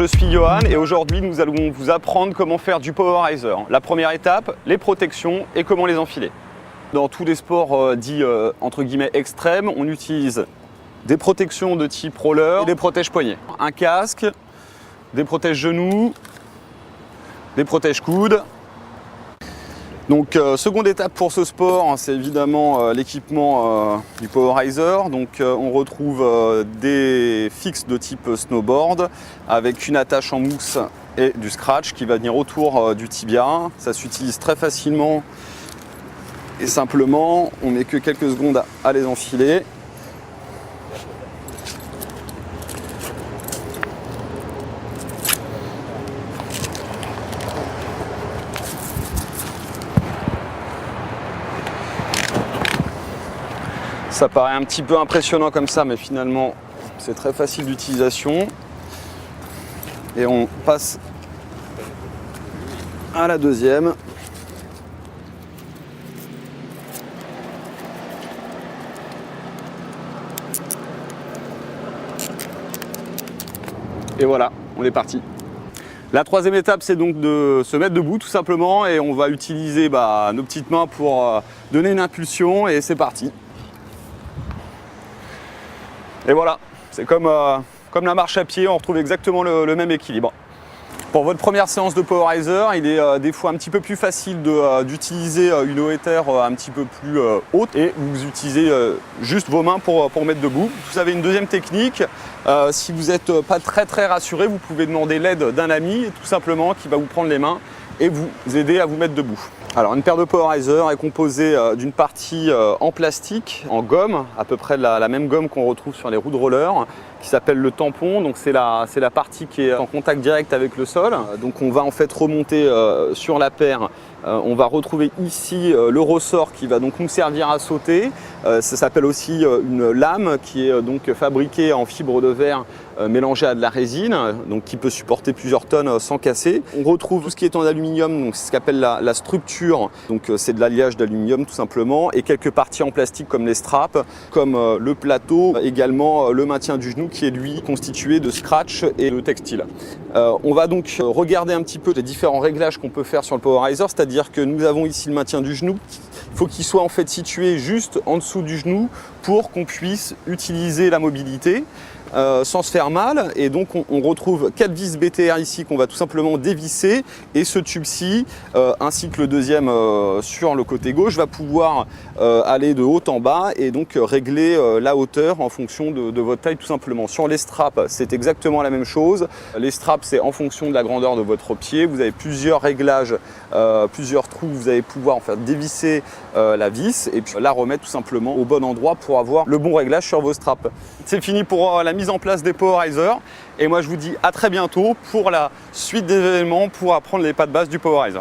je suis Johan et aujourd'hui nous allons vous apprendre comment faire du power riser. La première étape, les protections et comment les enfiler. Dans tous les sports dits entre guillemets extrêmes, on utilise des protections de type roller et des protège-poignets. Un casque, des protège-genoux, des protège-coudes. Donc seconde étape pour ce sport, c'est évidemment l'équipement du power riser. Donc on retrouve des fixes de type snowboard avec une attache en mousse et du scratch qui va venir autour du tibia. Ça s'utilise très facilement et simplement, on met que quelques secondes à les enfiler. Ça paraît un petit peu impressionnant comme ça, mais finalement c'est très facile d'utilisation. Et on passe à la deuxième. Et voilà, on est parti. La troisième étape, c'est donc de se mettre debout tout simplement et on va utiliser nos petites mains pour donner une impulsion et c'est parti. Et voilà, c'est comme la marche à pied, on retrouve exactement le même équilibre. Pour votre première séance de power riser, il est des fois un petit peu plus facile d'utiliser une OETR un petit peu plus haute et vous utilisez juste vos mains pour mettre debout. Vous avez une deuxième technique, si vous n'êtes pas très rassuré, vous pouvez demander l'aide d'un ami tout simplement qui va vous prendre les mains et vous aider à vous mettre debout. Alors une paire de power riser est composée d'une partie en plastique, en gomme, à peu près la même gomme qu'on retrouve sur les roues de roller, qui s'appelle le tampon. Donc c'est la partie qui est en contact direct avec le sol. Donc on va en fait remonter sur la paire. On va retrouver ici le ressort qui va donc nous servir à sauter. Ça s'appelle aussi une lame qui est donc fabriquée en fibre de verre mélangée à de la résine, donc qui peut supporter plusieurs tonnes sans casser. On retrouve tout ce qui est en aluminium, donc c'est ce qu'appelle la structure, donc c'est de l'alliage d'aluminium tout simplement, et quelques parties en plastique comme les straps, comme le plateau, également le maintien du genou qui est lui constitué de scratch et de textile. On va donc regarder un petit peu les différents réglages qu'on peut faire sur le power riser, c'est-à-dire que nous avons ici le maintien du genou. Il faut qu'il soit en fait situé juste en dessous du genou pour qu'on puisse utiliser la mobilité sans se faire mal. Et donc on retrouve 4 vis BTR ici qu'on va tout simplement dévisser, et ce tube-ci ainsi que le deuxième sur le côté gauche va pouvoir aller de haut en bas et donc régler la hauteur en fonction de votre taille tout simplement. Sur les straps, c'est exactement la même chose. Les straps, c'est en fonction de la grandeur de votre pied. Vous avez plusieurs réglages, plusieurs trous, vous allez pouvoir en faire dévisser la vis et puis la remettre tout simplement au bon endroit pour avoir le bon réglage sur vos straps. C'est fini pour la mise en place des power riser et moi je vous dis à très bientôt pour la suite des événements pour apprendre les pas de base du power riser.